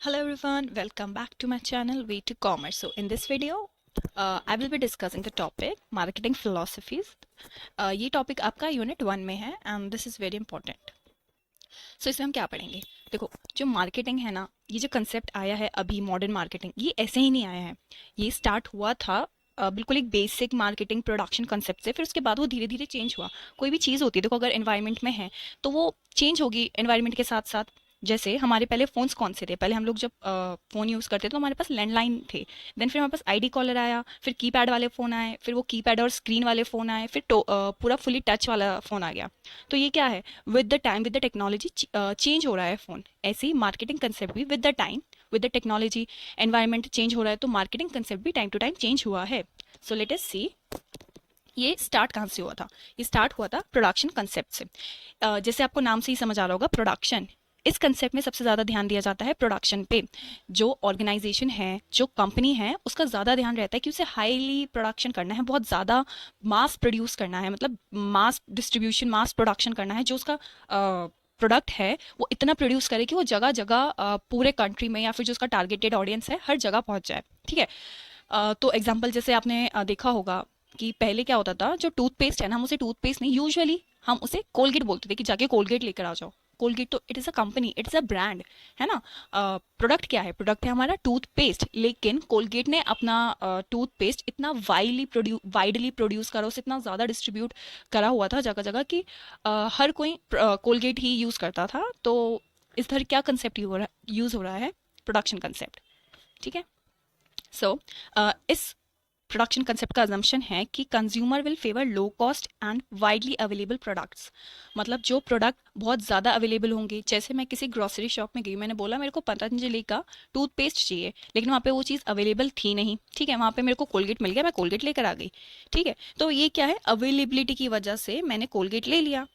Hello everyone, welcome back to my channel Way to Commerce. So in this video, I will be discussing the topic marketing philosophies. ये topic आपका unit 1 में है and this is very important. So इसमें हम क्या पढ़ेंगे? देखो, जो मार्केटिंग है ना, ये जो कंसेप्ट आया है अभी मॉडर्न मार्केटिंग, ये ऐसे ही नहीं आया है. ये स्टार्ट हुआ था बिल्कुल एक बेसिक मार्केटिंग प्रोडक्शन कंसेप्ट से. फिर उसके बाद वो धीरे धीरे चेंज हुआ. कोई भी चीज़ होती है, देखो अगर एनवायरनमेंट में है तो वो चेंज होगी एनवायरनमेंट के साथ साथ. जैसे हमारे पहले फ़ोन्स कौन से थे? पहले हम लोग जब फ़ोन यूज़ करते थे तो हमारे पास लैंडलाइन थे. देन फिर हमारे पास आईडी कॉलर आया, फिर कीपैड वाले फ़ोन आए, फिर वो कीपैड और स्क्रीन वाले फ़ोन आए, फिर पूरा फुली टच वाला फ़ोन आ गया. तो ये क्या है? With the time, with the technology change हो रहा है फ़ोन. ऐसे ही मार्केटिंग कंसेप्ट भी with the time, with the technology, environment change हो रहा है, तो मार्केटिंग कंसेप्ट भी टाइम टू टाइम चेंज हुआ है. सो लेट अस सी ये स्टार्ट कहाँ से हुआ था. ये स्टार्ट हुआ था प्रोडक्शन कंसेप्ट से. जैसे आपको नाम से ही समझ आ रहा होगा, प्रोडक्शन. इस कंसेप्ट में सबसे ज़्यादा ध्यान दिया जाता है प्रोडक्शन पे. जो ऑर्गेनाइजेशन है, जो कंपनी है, उसका ज़्यादा ध्यान रहता है कि उसे हाईली प्रोडक्शन करना है, बहुत ज़्यादा मास प्रोड्यूस करना है, मतलब मास डिस्ट्रीब्यूशन, मास प्रोडक्शन करना है. जो उसका प्रोडक्ट है वो इतना प्रोड्यूस करे कि वो जगह जगह पूरे कंट्री में या फिर जो उसका टारगेटेड ऑडियंस है हर जगह पहुंच जाए. ठीक है. तो एग्जाम्पल जैसे आपने देखा होगा कि पहले क्या होता था, जो टूथपेस्ट है ना, हम उसे टूथपेस्ट नहीं, यूजुअली हम उसे कोलगेट बोलते थे कि जाके कोलगेट लेकर आ जाओ. कोलगेट तो it is a company, it is a brand, है ना. प्रोडक्ट क्या है? प्रोडक्ट है हमारा टूथपेस्ट. लेकिन कोलगेट ने अपना टूथपेस्ट इतना वाइडली प्रोड्यूस करा, उसे इतना ज़्यादा डिस्ट्रीब्यूट करा हुआ था जगह जगह कि हर कोई कोलगेट ही यूज़ करता था. तो इस तरह क्या कंसेप्ट यूज़ हो रहा है? Production concept. ठीक है. सो इस प्रोडक्शन कंसेप्ट का अजम्पशन है कि consumer will favour low cost and widely available products. मतलब जो प्रोडक्ट बहुत ज़्यादा अवेलेबल होंगे. जैसे मैं किसी ग्रोसरी शॉप में गई, मैंने बोला मेरे को पतंजलि का टूथपेस्ट चाहिए, लेकिन वहाँ पे वो चीज़ अवेलेबल थी नहीं. ठीक है. वहाँ पे मेरे को कोलगेट मिल गया, मैं कोलगेट लेकर आ गई. ठीक है. तो ये क्या है? अवेलेबिलिटी की वजह से मैंने कोलगेट ले लिया.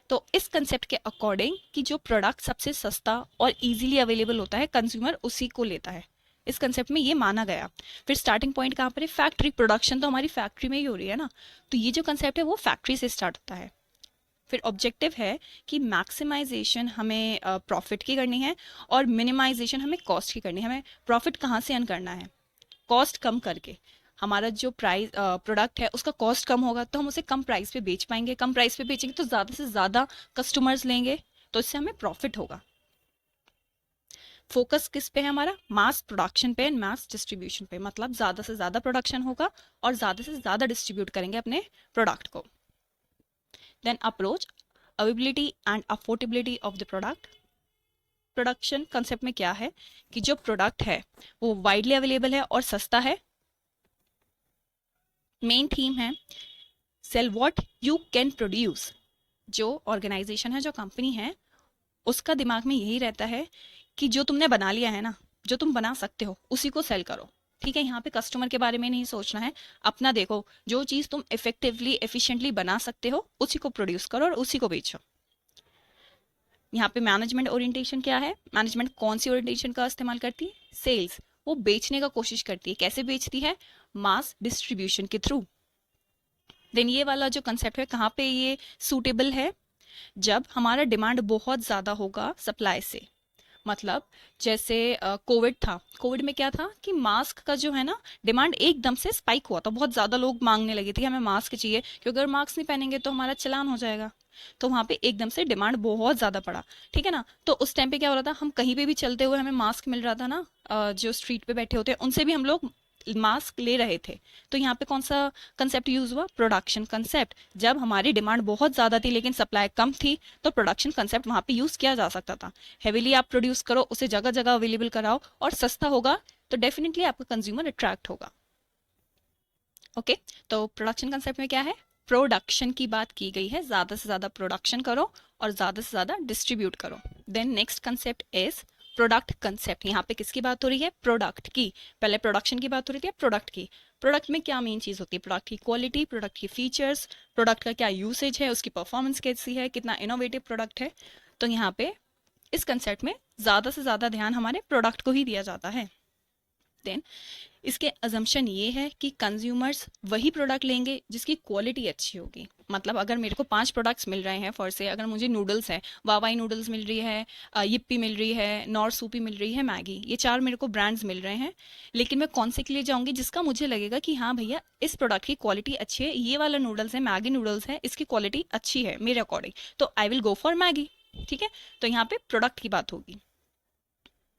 तो इस कंसेप्ट के अकॉर्डिंग कि जो प्रोडक्ट सबसे सस्ता और इजीली अवेलेबल होता है, कंज्यूमर उसी को लेता है. इस कंसेप्ट में ये माना गया. फिर स्टार्टिंग पॉइंट कहाँ पर है? फैक्ट्री. प्रोडक्शन तो हमारी फैक्ट्री में ही हो रही है ना. तो ये जो कंसेप्ट है वो फैक्ट्री से स्टार्ट होता है. फिर ऑब्जेक्टिव है कि मैक्सिमाइजेशन हमें प्रॉफिट की करनी है और मिनिमाइजेशन हमें कॉस्ट की करनी है. हमें प्रॉफिट कहाँ से अर्न करना है? कॉस्ट कम करके. हमारा जो प्राइस प्रोडक्ट है उसका कॉस्ट कम होगा तो हम उसे कम प्राइस पे बेच पाएंगे. कम प्राइस पे बेचेंगे तो ज़्यादा से ज़्यादा कस्टमर्स लेंगे, तो इससे हमें प्रॉफिट होगा. फोकस किस पे है हमारा? मास प्रोडक्शन पे एंड मास डिस्ट्रीब्यूशन पे. मतलब ज़्यादा से ज़्यादा प्रोडक्शन होगा और ज़्यादा से ज़्यादा डिस्ट्रीब्यूट करेंगे अपने प्रोडक्ट को. Then approach, availability and affordability of the product. Production concept में क्या है कि जो प्रोडक्ट है वो वाइडली अवेलेबल है और सस्ता है. मेन थीम है sell what you can produce. जो ऑर्गेनाइजेशन है, जो कंपनी है, उसका दिमाग में यही रहता है कि जो तुमने बना लिया है ना, जो तुम बना सकते हो उसी को सेल करो. ठीक है. यहाँ पे कस्टमर के बारे में नहीं सोचना है. अपना देखो, जो चीज़ तुम इफेक्टिवली एफिशिएंटली बना सकते हो उसी को प्रोड्यूस करो और उसी को बेचो. यहाँ पे मैनेजमेंट ओरिएंटेशन क्या है? मैनेजमेंट कौन सी ओरिएंटेशन का इस्तेमाल करती है? सेल्स. वो बेचने का कोशिश करती है. कैसे बेचती है? मास डिस्ट्रीब्यूशन के थ्रू. देन ये वाला जो कंसेप्ट है कहाँ पे ये सूटेबल है? जब हमारा डिमांड बहुत ज़्यादा होगा सप्लाई से. मतलब जैसे कोविड था. कोविड में क्या था कि मास्क का जो है ना, डिमांड एकदम से स्पाइक हुआ था. बहुत ज़्यादा लोग मांगने लगे थे कि हमें मास्क चाहिए, क्योंकि अगर मास्क नहीं पहनेंगे तो हमारा चलान हो जाएगा. तो वहाँ पे एकदम से डिमांड बहुत ज़्यादा पड़ा. ठीक है ना. तो उस टाइम पे क्या हो रहा था, हम कहीं पे भी चलते हुए हमें मास्क मिल रहा था ना. जो स्ट्रीट पे बैठे होते हैं उनसे भी हम लोग मास्क ले रहे थे. तो यहाँ पे कौन सा कंसेप्ट यूज हुआ? Production concept. जब हमारी डिमांड बहुत ज़्यादा थी लेकिन सप्लाई कम थी, तो प्रोडक्शन कंसेप्ट वहाँ पे यूज़ किया जा सकता था. हेविली आप प्रोड्यूस करो, उसे जगह जगह अवेलेबल कराओ और सस्ता होगा, तो डेफिनेटली आपका कंज्यूमर अट्रैक्ट होगा. ओके. तो प्रोडक्शन कंसेप्ट में क्या है? प्रोडक्शन की बात की गई है. ज़्यादा से ज़्यादा प्रोडक्शन करो और ज़्यादा से ज़्यादा डिस्ट्रीब्यूट करो. Then next concept is product concept. यहाँ पे किसकी बात हो रही है? प्रोडक्ट की. पहले प्रोडक्शन की बात हो रही थी, अब प्रोडक्ट की. प्रोडक्ट में क्या मेन चीज़ होती है? प्रोडक्ट की क्वालिटी, प्रोडक्ट की फीचर्स, प्रोडक्ट का क्या यूसेज है, उसकी परफॉर्मेंस कैसी है, कितना इनोवेटिव प्रोडक्ट है. तो यहाँ पे इस कंसेप्ट में ज़्यादा से ज़्यादा ध्यान हमारे प्रोडक्ट को ही दिया जाता है. देन इसके अजम्पशन ये है कि कंज्यूमर्स वही प्रोडक्ट लेंगे जिसकी क्वालिटी अच्छी होगी। मतलब अगर मेरे को 5 प्रोडक्ट्स मिल रहे हैं, फॉर से अगर मुझे नूडल्स है, वावाई नूडल्स मिल रही है, यिप्पी मिल रही है, नॉर सूपी मिल रही है, मैगी, ये 4 मेरे को ब्रांड्स मिल रहे हैं, लेकिन मैं कौन से के लिए जाऊंगी? जिसका मुझे लगेगा कि हाँ भैया इस प्रोडक्ट की क्वालिटी अच्छी है, ये वाला नूडल्स है, मैगी नूडल्स है, इसकी क्वालिटी अच्छी है मेरे अकॉर्डिंग, तो I will go for Maggi. ठीक है, तो यहाँ पे प्रोडक्ट की बात होगी।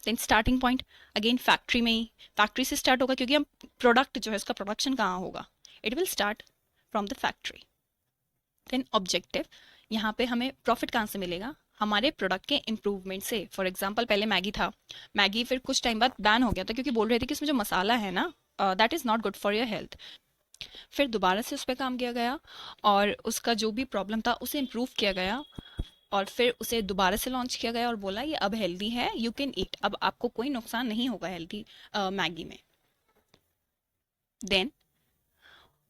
Then starting point again factory में ही, फैक्ट्री से स्टार्ट होगा क्योंकि हम प्रोडक्ट जो है उसका प्रोडक्शन कहाँ होगा? It will start from the factory. Then objective, यहाँ पे हमें प्रॉफिट कहाँ से मिलेगा? हमारे प्रोडक्ट के इम्प्रूवमेंट से। फॉर एग्जाम्पल पहले मैगी था, मैगी फिर कुछ टाइम बाद बैन हो गया था क्योंकि बोल रहे थे कि इसमें जो मसाला है ना that is not good for your health. फिर दोबारा से उस पर काम किया गया और उसका जो भी प्रॉब्लम था उसे इम्प्रूव किया गया और फिर उसे दोबारा से लॉन्च किया गया और बोला ये अब हेल्दी है, यू कैन ईट, अब आपको कोई नुकसान नहीं होगा हेल्दी मैगी में। देन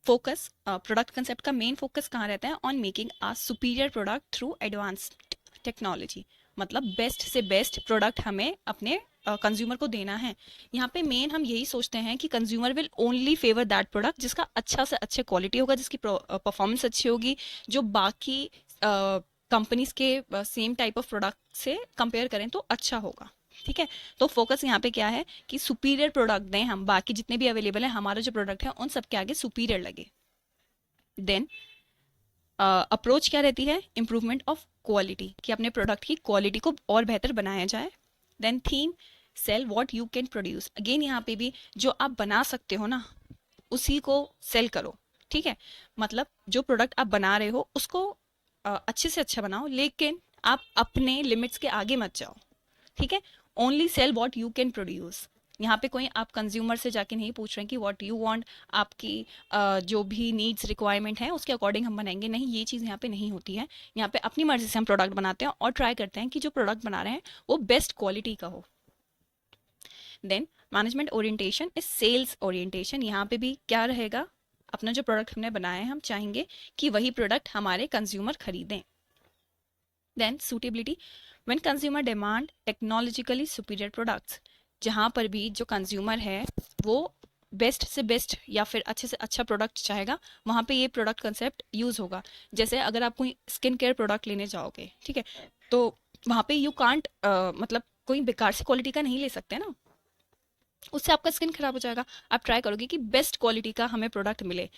फोकस, प्रोडक्ट कंसेप्ट का मेन फोकस कहाँ रहता है? On making a superior product through advanced technology. मतलब बेस्ट से बेस्ट प्रोडक्ट हमें अपने कंज्यूमर को देना है। यहाँ पे मेन हम यही सोचते हैं कि consumer will only favour that product जिसका अच्छा से अच्छे क्वालिटी होगा, जिसकी परफॉर्मेंस अच्छी होगी, जो बाकी कंपनीज के सेम टाइप ऑफ प्रोडक्ट से कंपेयर करें तो अच्छा होगा। ठीक है, तो फोकस यहाँ पे क्या है कि सुपीरियर प्रोडक्ट दें हम, बाकी जितने भी अवेलेबल है हमारा जो प्रोडक्ट है उन सबके आगे सुपीरियर लगे। देन अप्रोच क्या रहती है? इम्प्रूवमेंट ऑफ क्वालिटी, कि अपने प्रोडक्ट की क्वालिटी को और बेहतर बनाया जाए। Then theme, sell what you can produce. Again यहाँ पे भी जो आप बना सकते हो ना उसी को सेल करो। ठीक है, मतलब जो प्रोडक्ट आप बना रहे हो उसको अच्छे से अच्छा बनाओ, लेकिन आप अपने लिमिट्स के आगे मत जाओ। ठीक है, only sell what you can produce. यहाँ पे कोई आप कंज्यूमर से जाके नहीं पूछ रहे हैं कि व्हाट यू वांट, आपकी जो भी नीड्स रिक्वायरमेंट है उसके अकॉर्डिंग हम बनाएंगे, नहीं, ये चीज़ यहाँ पे नहीं होती है। यहाँ पे अपनी मर्जी से हम प्रोडक्ट बनाते हैं और ट्राई करते हैं कि जो प्रोडक्ट बना रहे हैं वो बेस्ट क्वालिटी का हो। Then management orientation is sales orientation. यहाँ पे भी क्या रहेगा? अपना जो प्रोडक्ट हमने बनाया है हम चाहेंगे कि वही प्रोडक्ट हमारे कंज्यूमर खरीदें। Then suitability, when consumer demand technologically superior products. जहाँ पर भी जो कंज्यूमर है वो बेस्ट से बेस्ट या फिर अच्छे से अच्छा प्रोडक्ट चाहेगा, वहाँ पे ये प्रोडक्ट कंसेप्ट यूज़ होगा। जैसे अगर आप कोई स्किन केयर प्रोडक्ट लेने जाओगे, ठीक है, तो वहाँ पे यू कांट मतलब कोई बेकार सी क्वालिटी का नहीं ले सकते ना, उससे आपका स्किन खराब हो जाएगा। आप ट्राई करोगे कि बेस्ट क्वालिटी का हमें प्रोडक्ट मिले।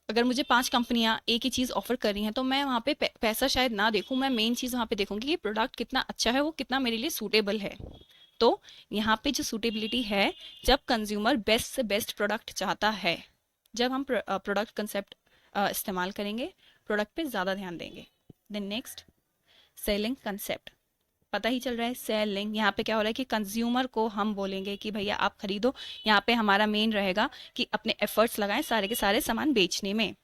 अगर मुझे 5 कंपनियां एक ही चीज़ ऑफर कर रही हैं तो मैं वहाँ पे पैसा शायद ना देखूं, मैं मेन चीज़ वहाँ पे देखूंगी कि प्रोडक्ट कितना अच्छा है, वो कितना मेरे लिए सूटेबल है। तो यहाँ पे जो सूटेबिलिटी है, जब कंज्यूमर बेस्ट से बेस्ट प्रोडक्ट चाहता है, जब हम प्रोडक्ट कंसेप्ट इस्तेमाल करेंगे, प्रोडक्ट पे ज़्यादा ध्यान देंगे। Then next, selling concept. पता ही चल रहा है सेलिंग, यहाँ पे क्या हो रहा है कि कंज्यूमर को हम बोलेंगे कि भैया आप खरीदो। यहाँ पे हमारा मेन रहेगा कि अपने एफर्ट्स लगाएं सारे के सारे सामान बेचने में।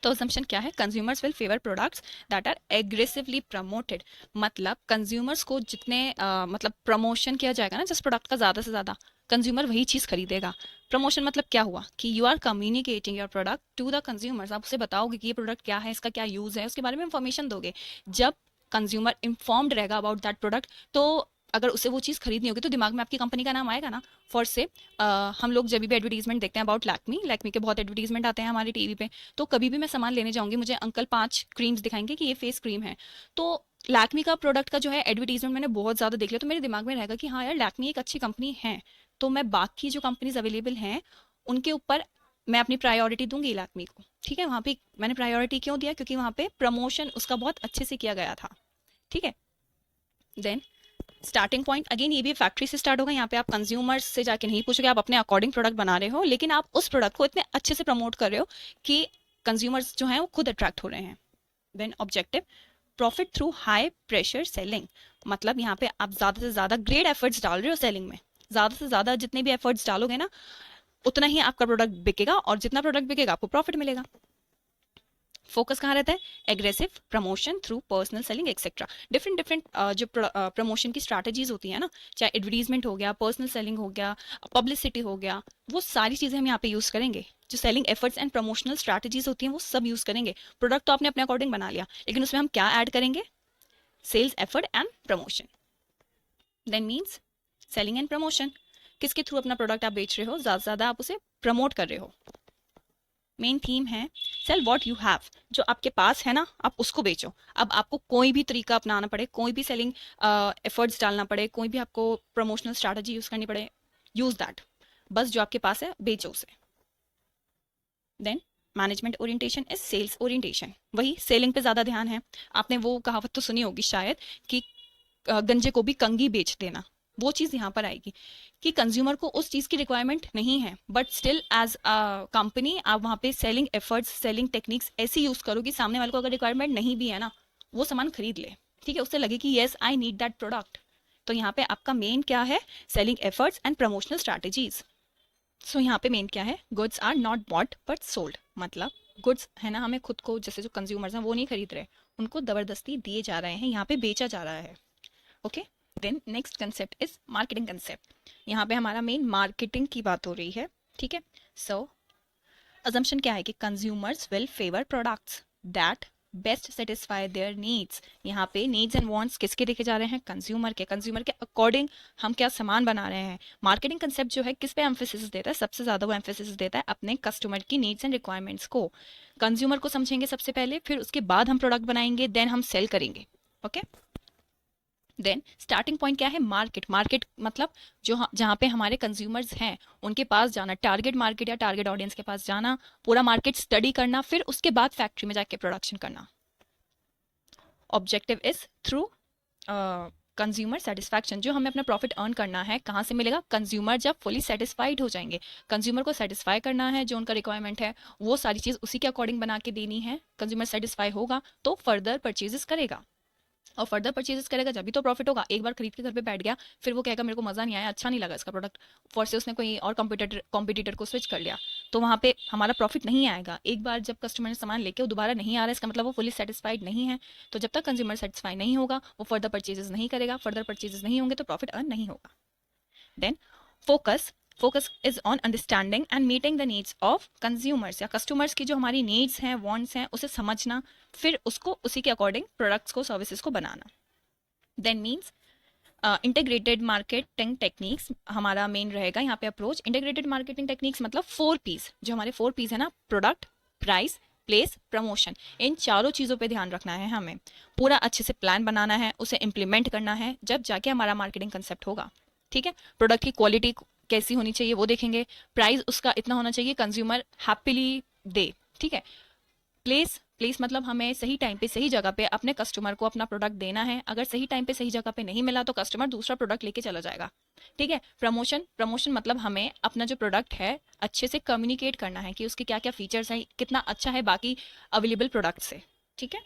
तो असम्पशन क्या है? Consumers will favour products that are aggressively promoted. मतलब कंज्यूमर्स को जितने मतलब प्रमोशन किया जाएगा ना जिस प्रोडक्ट का ज़्यादा से ज़्यादा, कंज्यूमर वही चीज़ खरीदेगा। प्रमोशन मतलब क्या हुआ कि you are communicating your product to the consumers. आप उसे बताओगे कि ये प्रोडक्ट क्या है, इसका क्या यूज़ है, उसके बारे में इंफॉर्मेशन दोगे। जब कंज्यूमर इन्फॉर्म्ड रहेगा अबाउट दैट प्रोडक्ट, तो अगर उसे वो चीज़ खरीदनी होगी तो दिमाग में आपकी कंपनी का नाम आएगा ना। फॉर से हम लोग जब भी एडवर्टीजमेंट देखते हैं अबाउट लैक्मी, लैक्मी के बहुत एडवर्टीजमेंट आते हैं हमारे टीवी पे, तो कभी भी मैं सामान लेने जाऊंगी, मुझे अंकल 5 क्रीम्स दिखाएंगे कि ये फेस क्रीम है, तो लैक्मी का प्रोडक्ट का जो है एडवर्टीजमेंट मैंने बहुत ज़्यादा देख लिया, तो मेरे दिमाग में रहेगा कि हाँ यार लैक्मी एक अच्छी कंपनी है, तो मैं बाकी जो कंपनीज अवेलेबल हैं उनके ऊपर मैं अपनी प्रायोरिटी दूंगी लैक्मी को। ठीक है, वहाँ पे मैंने प्रायोरिटी क्यों दिया? क्योंकि वहाँ पे प्रमोशन उसका बहुत अच्छे से किया गया था। ठीक है, देन स्टार्टिंग पॉइंट अगेन ये भी फैक्ट्री से स्टार्ट होगा। यहाँ पे आप कंज्यूमर्स से जाके नहीं पूछोगे, आप अपने अकॉर्डिंग प्रोडक्ट बना रहे हो, लेकिन आप उस प्रोडक्ट को इतने अच्छे से प्रमोट कर रहे हो कि कंज्यूमर्स जो हैं वो खुद अट्रैक्ट हो रहे हैं। Then objective, profit through high pressure selling. मतलब यहाँ पे आप ज़्यादा से ज़्यादा ग्रेट एफर्ट्स डाल रहे हो सेलिंग में, ज़्यादा से ज़्यादा जितने भी एफर्ट्स डालोगे ना उतना ही आपका प्रोडक्ट बिकेगा, और जितना प्रोडक्ट बिकेगा आपको प्रॉफिट मिलेगा। फोकस कहाँ रहता है? Aggressive promotion through personal selling etcetera. Different different जो प्रमोशन की स्ट्रैटेजीज होती है ना, चाहे एडवर्टीजमेंट हो गया, पर्सनल सेलिंग हो गया, पब्लिसिटी हो गया, वो सारी चीज़ें हम यहाँ पे यूज़ करेंगे। जो selling efforts and promotional strategies होती हैं वो सब यूज़ करेंगे। प्रोडक्ट तो आपने अपने अकॉर्डिंग बना लिया, लेकिन उसमें हम क्या ऐड करेंगे? Sales effort and promotion. Then means selling and promotion. किसके थ्रू अपना प्रोडक्ट आप बेच रहे हो, ज़्यादा से ज़्यादा आप उसे प्रमोट कर रहे हो। मेन थीम है सेल व्हाट यू हैव, जो आपके पास है ना आप उसको बेचो। अब आपको कोई भी तरीका अपनाना पड़े, कोई भी सेलिंग एफर्ट्स डालना पड़े, कोई भी आपको प्रमोशनल स्ट्रैटेजी यूज़ करनी पड़े, यूज़ दैट। बस जो आपके पास है बेचो उसे। Then management orientation is sales orientation, वही सेलिंग पे ज़्यादा ध्यान है। आपने वो कहावत तो सुनी होगी शायद कि गंजे को भी कंगी बेच देना, वो चीज़ यहाँ पर आएगी कि कंज्यूमर को उस चीज़ की रिक्वायरमेंट नहीं है, but still as a company आप वहाँ पे सेलिंग एफर्ट्स, सेलिंग टेक्निक्स ऐसी यूज़ करो कि सामने वाले को अगर रिक्वायरमेंट नहीं भी है ना, वो सामान खरीद ले, ठीक है, उससे लगे कि yes I need that product. तो यहाँ पे आपका मेन क्या है, selling efforts and promotional strategies. So यहाँ पे मेन क्या है, goods are not bought but sold, मतलब गुड्स है ना, हमें खुद को, जैसे जो कंज्यूमर्स हैं वो नहीं खरीद रहे, उनको ज़बरदस्ती दिए जा रहे हैं, यहाँ पे बेचा जा रहा है। Okay, then next concept is marketing concept. यहाँ पे हमारा मेन मार्केटिंग की बात हो रही है, ठीक है। सो अजम्पशन क्या है कि consumers will favour products that best satisfy their needs. यहाँ पे नीड्स एंड वांट्स किसके देखे जा रहे हैं, कंज्यूमर के अकॉर्डिंग हम क्या सामान बना रहे हैं। मार्केटिंग कंसेप्ट जो है किस पे एम्फेसिस देता है, सबसे ज़्यादा वो एम्फेसिस देता है अपने कस्टमर की नीड्स एंड रिक्वायरमेंट्स को। कंज्यूमर को समझेंगे सबसे पहले, फिर उसके बाद हम प्रोडक्ट बनाएंगे, देन हम सेल करेंगे। ओके, देन स्टार्टिंग पॉइंट क्या है, मार्केट। मार्केट मतलब जो जहाँ पे हमारे कंज्यूमर्स हैं उनके पास जाना, टारगेट मार्केट या टारगेट ऑडियंस के पास जाना, पूरा मार्केट स्टडी करना, फिर उसके बाद फैक्ट्री में जाके प्रोडक्शन करना। Objective is through consumer satisfaction, जो हमें अपना प्रॉफिट अर्न करना है कहाँ से मिलेगा, कंज्यूमर जब फुली सेटिस्फाइड हो जाएंगे। कंज्यूमर को सेटिस्फाई करना है, जो उनका रिक्वायरमेंट है वो सारी चीज़ उसी के अकॉर्डिंग बना के देनी है। कंज्यूमर सेटिस्फाई होगा तो फर्दर परचेजेस करेगा, और फर्दर परचेजेस करेगा जब भी तो प्रॉफिट होगा। एक बार खरीद के घर पे बैठ गया, फिर वो कहेगा मेरे को मज़ा नहीं आया, अच्छा नहीं लगा इसका प्रोडक्ट, फॉर से उसने कोई और कॉम्पिटिटर को स्विच कर लिया, तो वहाँ पे हमारा प्रॉफिट नहीं आएगा। एक बार जब कस्टमर ने सामान लेके वो दोबारा नहीं आ रहा है, इसका मतलब वो फुली सेटिस्फाइड नहीं है। तो जब तक कंज्यूमर सेटिस्फाई नहीं होगा वो फर्दर परचेजेस नहीं करेगा, फर्दर परचेजेस नहीं होंगे तो प्रॉफिट अर्न नहीं होगा। Then focus, focus is on understanding and meeting the needs of consumers, या कस्टमर्स की जो हमारी नीड्स हैं, वांट्स हैं, उसे समझना, फिर उसको उसी के अकॉर्डिंग प्रोडक्ट्स को, सर्विसेज को बनाना। Then means integrated marketing techniques हमारा मेन रहेगा यहाँ पे अप्रोच। इंटीग्रेटेड मार्केटिंग टेक्निक्स मतलब 4 P's, जो हमारे 4 P's है ना, प्रोडक्ट, प्राइस, प्लेस, प्रमोशन, इन चारों चीज़ों पे ध्यान रखना है हमें। पूरा अच्छे से प्लान बनाना है, उसे इम्प्लीमेंट करना है, जब जाके हमारा मार्केटिंग कंसेप्ट होगा, ठीक है। प्रोडक्ट की क्वालिटी कैसी होनी चाहिए वो देखेंगे, प्राइस उसका इतना होना चाहिए कंज्यूमर हैप्पीली दे, ठीक है। प्लेस, प्लेस मतलब हमें सही टाइम पे सही जगह पे अपने कस्टमर को अपना प्रोडक्ट देना है। अगर सही टाइम पे सही जगह पे नहीं मिला तो कस्टमर दूसरा प्रोडक्ट लेके चला जाएगा, ठीक है। प्रमोशन, प्रमोशन मतलब हमें अपना जो प्रोडक्ट है अच्छे से कम्युनिकेट करना है कि उसके क्या क्या फीचर्स हैं, कितना अच्छा है बाकी अवेलेबल प्रोडक्ट से, ठीक है।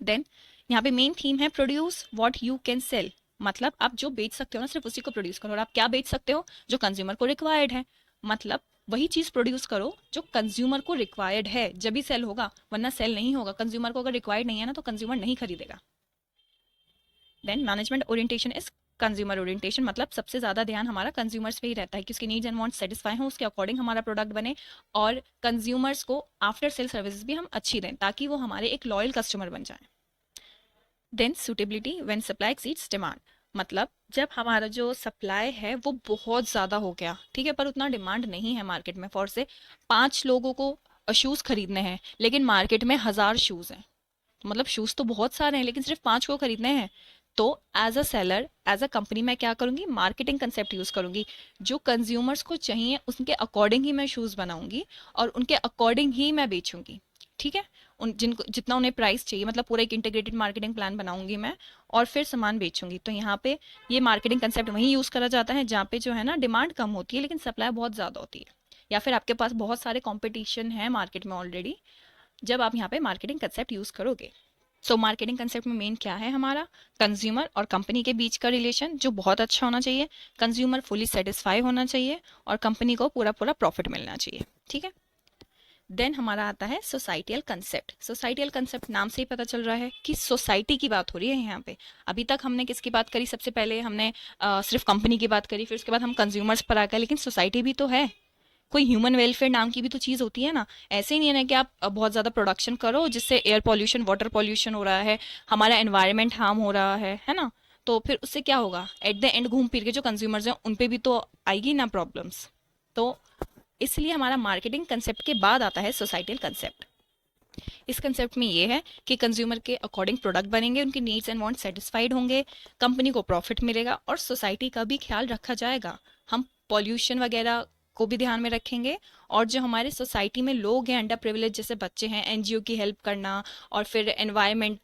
देन यहाँ पे मेन थीम है produce what you can sell, मतलब आप जो बेच सकते हो ना सिर्फ उसी को प्रोड्यूस करो। और आप क्या बेच सकते हो, जो कंज्यूमर को रिक्वायर्ड है, मतलब वही चीज़ प्रोड्यूस करो जो कंज्यूमर को रिक्वायर्ड है, जब भी सेल होगा, वरना सेल नहीं होगा। कंज्यूमर को अगर रिक्वायर्ड नहीं है ना तो कंज्यूमर नहीं खरीदेगा। Then management orientation is consumer orientation, मतलब सबसे ज़्यादा ध्यान हमारा कंज्यूमर्स पे ही रहता है कि उसकी नीड्स एंड वांट्स सेटिस्फाई हो, उसके अकॉर्डिंग हमारा प्रोडक्ट बने, और कंज्यूमर्स को आफ्टर सेल सर्विसेज भी हम अच्छी दें ताकि वो हमारे एक लॉयल कस्टमर बन जाए। Then suitability when supply exceeds demand, मतलब जब हमारा जो सप्लाई है वो बहुत ज़्यादा हो गया, ठीक है, पर उतना डिमांड नहीं है मार्केट में, फॉर से 5 लोगों को शूज़ खरीदने हैं लेकिन मार्केट में 1000 शूज़ हैं, मतलब शूज़ तो बहुत सारे हैं लेकिन सिर्फ 5 को खरीदने हैं। तो as a seller, as a company मैं क्या करूँगी, मार्केटिंग कंसेप्ट यूज़ करूँगी, जो कंज्यूमर्स को चाहिए उसके अकॉर्डिंग ही मैं शूज़ बनाऊंगी और उनके अकॉर्डिंग ही मैं बेचूंगी, ठीक है। उन जिनको जितना उन्हें प्राइस चाहिए, मतलब पूरा एक इंटीग्रेटेड मार्केटिंग प्लान बनाऊंगी मैं और फिर सामान बेचूंगी। तो यहाँ पे ये मार्केटिंग कंसेप्ट वहीं यूज़ करा जाता है जहाँ पे जो है ना डिमांड कम होती है लेकिन सप्लाई बहुत ज़्यादा होती है, या फिर आपके पास बहुत सारे कॉम्पिटिशन है मार्केट में ऑलरेडी, जब आप यहाँ पे मार्केटिंग कंसेप्ट यूज़ करोगे। सो मार्केटिंग कंसेप्ट में मेन क्या है हमारा, कंज्यूमर और कंपनी के बीच का रिलेशन जो बहुत अच्छा होना चाहिए, कंज्यूमर फुली सेटिस्फाई होना चाहिए और कंपनी को पूरा पूरा प्रॉफिट मिलना चाहिए, ठीक है। देन हमारा आता है सोसाइटियल कंसेप्ट। सोसाइटियल कंसेप्ट नाम से ही पता चल रहा है कि सोसाइटी की बात हो रही है यहाँ पे। अभी तक हमने किसकी बात करी, सबसे पहले हमने सिर्फ कंपनी की बात करी, फिर उसके बाद हम कंज्यूमर्स पर आ गए, लेकिन सोसाइटी भी तो है, कोई ह्यूमन वेलफेयर नाम की भी तो चीज़ होती है ना। ऐसे ही नहीं है ना कि आप बहुत ज़्यादा प्रोडक्शन करो जिससे एयर पॉल्यूशन, वाटर पॉल्यूशन हो रहा है, हमारा एनवायरनमेंट हार्म हो रहा है ना। तो फिर उससे क्या होगा, एट द एंड घूम फिर के जो कंज्यूमर्स हैं उन पे भी तो आएगी ना प्रॉब्लम्स। तो इसलिए हमारा मार्केटिंग कंसेप्ट के बाद आता है सोसाइटल कंसेप्ट। इस कंसेप्ट में ये है कि कंज्यूमर के अकॉर्डिंग प्रोडक्ट बनेंगे, उनके नीड्स एंड वांट सेटिस्फाइड होंगे, कंपनी को प्रॉफिट मिलेगा और सोसाइटी का भी ख्याल रखा जाएगा। हम पॉल्यूशन वगैरह को भी ध्यान में रखेंगे, और जो हमारे सोसाइटी में लोग हैं अंडर प्रिविलेज जैसे बच्चे हैं, एनजीओ की हेल्प करना और फिर एनवायरनमेंट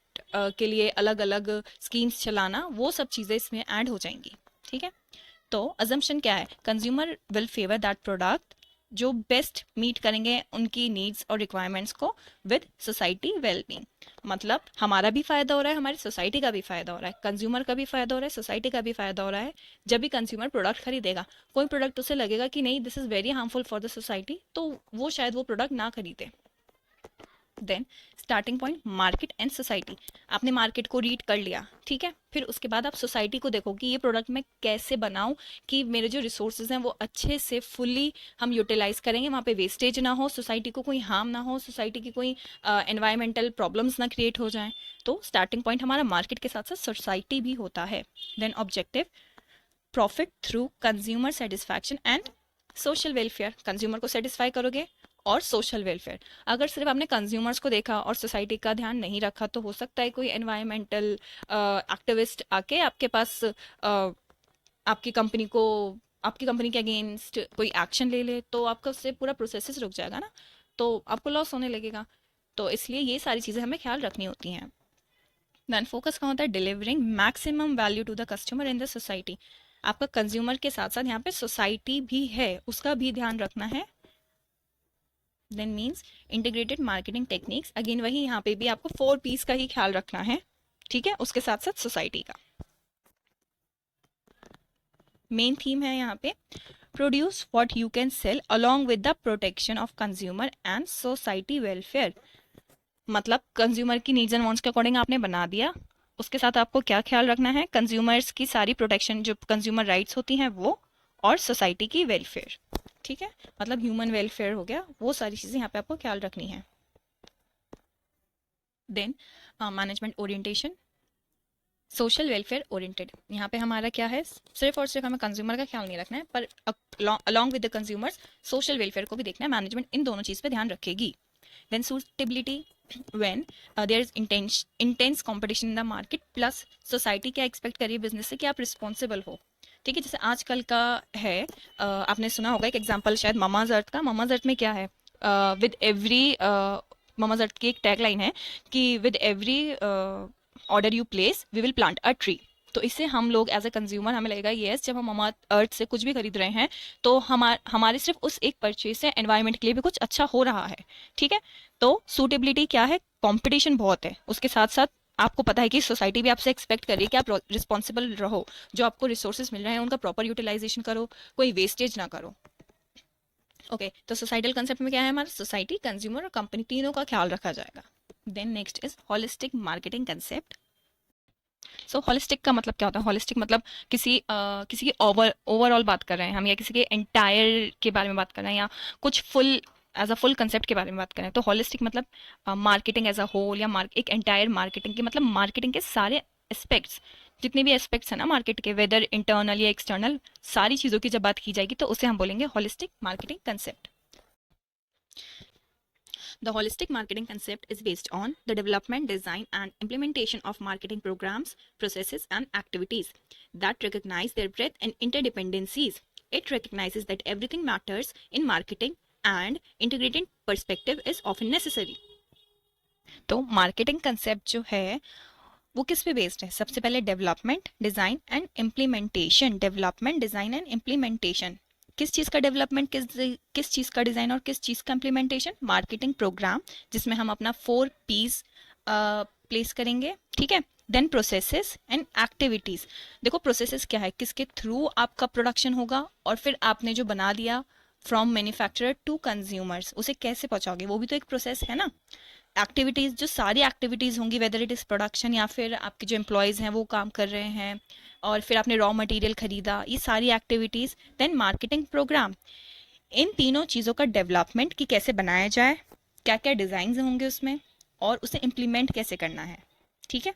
के लिए अलग अलग स्कीम्स चलाना, वो सब चीज़ें इसमें ऐड हो जाएंगी। ठीक है, तो अजम्पशन क्या है, consumer will favour that product जो बेस्ट मीट करेंगे उनकी नीड्स और रिक्वायरमेंट्स को विद सोसाइटी वेलबींग। मतलब हमारा भी फायदा हो रहा है, हमारी सोसाइटी का भी फायदा हो रहा है, कंज्यूमर का भी फायदा हो रहा है, सोसाइटी का भी फायदा हो रहा है। जब भी कंज्यूमर प्रोडक्ट खरीदेगा, कोई प्रोडक्ट उसे लगेगा कि नहीं this is very harmful for the society, तो वो शायद वो प्रोडक्ट ना खरीदे। Then starting point market and society. आपने मार्केट को रीड कर लिया, ठीक है, फिर उसके बाद आप सोसाइटी को देखो कि ये प्रोडक्ट मैं कैसे बनाऊं कि मेरे जो रिसोर्सेज हैं वो अच्छे से फुल्ली हम यूटिलाइज करेंगे, वहाँ पे वेस्टेज ना हो, सोसाइटी को कोई हार्म ना हो, सोसाइटी की कोई एनवायरमेंटल प्रॉब्लम्स ना क्रिएट हो जाएं। तो स्टार्टिंग पॉइंट हमारा मार्केट के साथ साथ सोसाइटी भी होता है। Then objective, profit through consumer satisfaction and social welfare. Consumer को सेटिस्फाई करोगे और सोशल वेलफेयर। अगर सिर्फ आपने कंज्यूमर्स को देखा और सोसाइटी का ध्यान नहीं रखा तो हो सकता है कोई एनवायरमेंटल एक्टिविस्ट आके आपके पास आपकी कंपनी को, आपकी कंपनी के अगेंस्ट कोई एक्शन ले ले, तो आपका उससे पूरा प्रोसेस रुक जाएगा ना, तो आपको लॉस होने लगेगा। तो इसलिए ये सारी चीज़ें हमें ख्याल रखनी होती हैं। देन फोकस कहाँ होता है, delivering maximum value to the customer in the society. आपका कंज्यूमर के साथ साथ यहाँ पे सोसाइटी भी है, उसका भी ध्यान रखना है। Then means integrated marketing techniques, again वही यहाँ पे भी आपको 4 P's का ही ख्याल रखना है, ठीक है, उसके साथ साथ सोसाइटी का। मेन थीम है यहाँ पे, produce what you can sell along with the protection of consumer and society welfare. मतलब कंज्यूमर की नीड्स एंड वांट्स के अकॉर्डिंग आपने बना दिया, उसके साथ आपको क्या ख्याल रखना है, कंज्यूमर्स की सारी प्रोटेक्शन जो कंज्यूमर राइट्स होती हैं वो, और सोसाइटी की वेलफेयर। ठीक है, मतलब ह्यूमन वेलफेयर हो गया, वो सारी चीज़ें यहाँ पे आपको ख्याल रखनी है। Then management orientation, social welfare oriented. यहाँ पे हमारा क्या है, सिर्फ और सिर्फ हमें कंज्यूमर का ख्याल नहीं रखना है, पर along with the consumers social welfare को भी देखना है। मैनेजमेंट इन दोनों चीज़ पे ध्यान रखेगी। Then suitability, when there is intense competition in the market, plus society क्या एक्सपेक्ट करिए बिजनेस से कि आप रिस्पॉन्सिबल हो। ठीक है, जैसे आजकल का है, आपने सुना होगा एक एग्जांपल शायद ममाज अर्थ का। ममाज अर्थ में क्या है, विद एवरी, ममाज अर्थ की एक टैगलाइन है कि with every order you place we will plant a tree. तो इससे हम लोग एज अ कंज्यूमर हमें लगेगा यस, जब हम ममा अर्थ से कुछ भी खरीद रहे हैं तो हमारे सिर्फ उस एक परचेज से एनवायरनमेंट के लिए भी कुछ अच्छा हो रहा है। ठीक है, तो सूटेबिलिटी क्या है, कंपटीशन बहुत है, उसके साथ साथ आपको पता है कि सोसाइटी भी आपसे एक्सपेक्ट कर रही है कि आप रिस्पॉन्सिबल रहो, जो आपको रिसोर्सेज मिल रहे हैं उनका प्रॉपर यूटिलाइजेशन करो, कोई वेस्टेज ना करो। ओके, तो सोसाइटल कंसेप्ट में क्या है, हमारा सोसाइटी, कंज्यूमर और कंपनी तीनों का ख्याल रखा जाएगा। Then next is holistic marketing concept. So holistic का मतलब क्या होता है, होलिस्टिक मतलब किसी की ओवरऑल बात कर रहे हैं हम, या किसी के एंटायर के बारे में बात कर रहे हैं, या कुछ full as a full concept के बारे में बात करें। तो होलिस्टिक मतलब मार्केटिंग एज अ होल, या एक एंटायर मार्केटिंग के, मतलब मार्केटिंग के सारे एस्पेक्ट्स, जितने भी एस्पेक्ट्स हैं ना मार्केट के, वेदर इंटरनल या एक्सटर्नल, सारी चीज़ों की जब बात की जाएगी तो उसे हम बोलेंगे holistic marketing concept. The holistic marketing concept is based on the development, design, and implementation of marketing programs, processes, and activities that recognize their breadth and interdependencies. It recognizes that everything matters in marketing and integrated perspective is often necessary. तो marketing concept जो है वो किस पे based है, सबसे पहले development, design and implementation. Development, design and implementation, किस चीज़ का डेवलपमेंट, किस चीज़ का डिज़ाइन और किस चीज़ का इम्प्लीमेंटेशन, मार्केटिंग प्रोग्राम जिसमें हम अपना 4 P's प्लेस करेंगे। ठीक है, देन प्रोसेसेस एंड एक्टिविटीज़। देखो प्रोसेसेस क्या है, किसके थ्रू आपका प्रोडक्शन होगा, और फिर आपने जो बना दिया फ्रॉम मैन्युफैक्चरर टू कंज्यूमर्स उसे कैसे पहुंचाओगे, वो भी तो एक प्रोसेस है ना। एक्टिविटीज़, जो सारी एक्टिविटीज़ होंगी, वेदर इट इज़ प्रोडक्शन या फिर आपके जो एम्प्लॉयज़ हैं वो काम कर रहे हैं, और फिर आपने रॉ मटेरियल खरीदा, ये सारी एक्टिविटीज़। देन मार्केटिंग प्रोग्राम, इन तीनों चीज़ों का डेवलपमेंट कि कैसे बनाया जाए, क्या क्या डिज़ाइन होंगे उसमें, और उसे इम्प्लीमेंट कैसे करना है। ठीक है,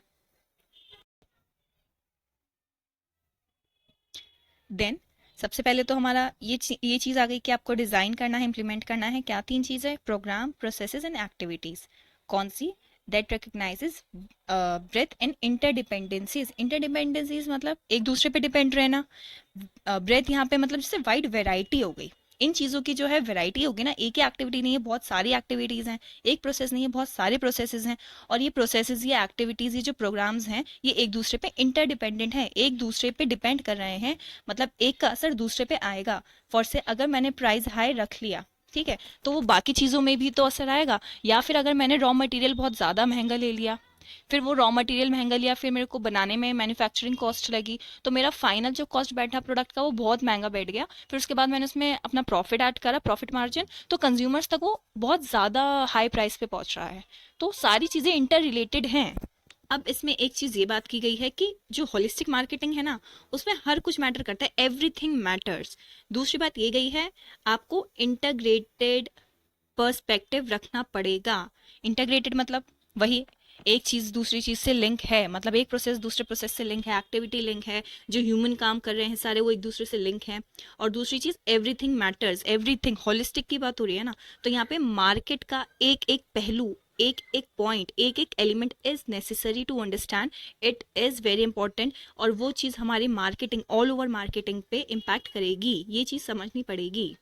देन सबसे पहले तो हमारा ये चीज़ आ गई कि आपको डिज़ाइन करना है, इम्प्लीमेंट करना है। क्या 3 चीज़ें? Program, processes and activities. कौन सी? That recognizes breadth and interdependencies. Interdependencies मतलब एक दूसरे पे डिपेंड रहना। ब्रेथ यहाँ पे मतलब जैसे वाइड वेराइटी हो गई। इन चीज़ों की जो है वैरायटी होगी ना, एक ही एक्टिविटी नहीं है, बहुत सारी एक्टिविटीज़ हैं। एक प्रोसेस नहीं है, बहुत सारे प्रोसेसेस हैं। और ये प्रोसेसेस, ये एक्टिविटीज़, ये जो प्रोग्राम्स हैं, ये एक दूसरे पे इंटरडिपेंडेंट हैं, एक दूसरे पे डिपेंड कर रहे हैं। मतलब एक का असर दूसरे पे आएगा। फॉर से अगर मैंने प्राइस हाई रख लिया, ठीक है, तो वो बाकी चीज़ों में भी तो असर आएगा। या फिर अगर मैंने रॉ मटेरियल बहुत ज़्यादा महंगा ले लिया, फिर वो रॉ मटेरियल महंगा लिया, फिर मेरे को बनाने में मैन्युफैक्चरिंग कॉस्ट लगी, तो मेरा फाइनल जो कॉस्ट बैठा प्रोडक्ट का वो बहुत महंगा बैठ गया। फिर उसके बाद मैंने उसमें अपना प्रॉफिट ऐड करा, प्रॉफिट मार्जिन, तो कंज्यूमर्स तक वो बहुत ज़्यादा हाई प्राइस पे पहुंच रहा है। तो सारी चीज़ें इंटर रिलेटेड हैं। अब इसमें एक चीज ये बात की गई है कि जो होलिस्टिक मार्केटिंग है ना, उसमें हर कुछ मैटर करता है, एवरीथिंग मैटर्स। दूसरी बात ये गई है, आपको इंटीग्रेटेड पर्सपेक्टिव रखना पड़ेगा। इंटीग्रेटेड मतलब वही, एक चीज दूसरी चीज से लिंक है, मतलब एक प्रोसेस दूसरे प्रोसेस से लिंक है, एक्टिविटी लिंक है, जो ह्यूमन काम कर रहे हैं सारे वो एक दूसरे से लिंक है। और दूसरी चीज एवरीथिंग मैटर्स, एवरीथिंग होलिस्टिक की बात हो रही है ना, तो यहाँ पे मार्केट का एक एक पहलू, एक एक पॉइंट, एक एक element is necessary to understand. It is very important. और वो चीज हमारी मार्केटिंग, ऑल ओवर मार्केटिंग पे इम्पैक्ट करेगी, ये चीज समझनी पड़ेगी।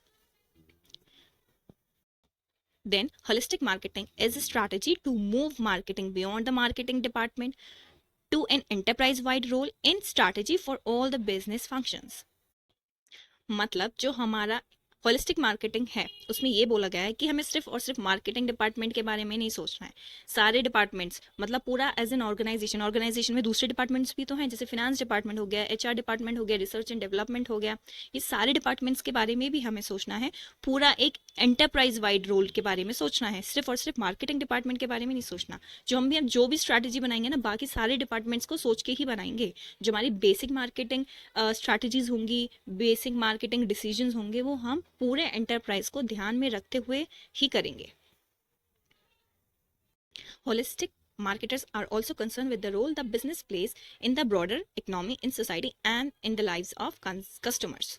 Then, holistic marketing is a strategy to move marketing beyond the marketing department to an enterprise wide role in strategy for all the business functions. मतलब जो हमारा होलिस्टिक मार्केटिंग है उसमें ये बोला गया है कि हमें सिर्फ और सिर्फ मार्केटिंग डिपार्टमेंट के बारे में नहीं सोचना है। सारे डिपार्टमेंट्स, मतलब पूरा एज एन ऑर्गेनाइजेशन, ऑर्गेनाइजेशन में दूसरे डिपार्टमेंट्स भी तो हैं, जैसे फिनेंस डिपार्टमेंट हो गया, एचआर डिपार्टमेंट हो गया, रिसर्च एंड डेवलपमेंट हो गया, ये सारे डिपार्टमेंट्स के बारे में भी हमें सोचना है। पूरा एक एंटरप्राइज वाइड रोल के बारे में सोचना है, सिर्फ और सिर्फ मार्केटिंग डिपार्टमेंट के बारे में नहीं सोचना। जो भी स्ट्रैटेजी बनाएंगे ना, बाकी सारे डिपार्टमेंट्स को सोच के ही बनाएंगे। जो हमारी बेसिक मार्केटिंग स्ट्रैटेजीज होंगी, बेसिक मार्केटिंग डिसीजंस होंगे, वो हम पूरे एंटरप्राइज को ध्यान में रखते हुए ही करेंगे। Holistic marketers are also concerned with the role the business plays in the broader economy, in society and in the lives of customers.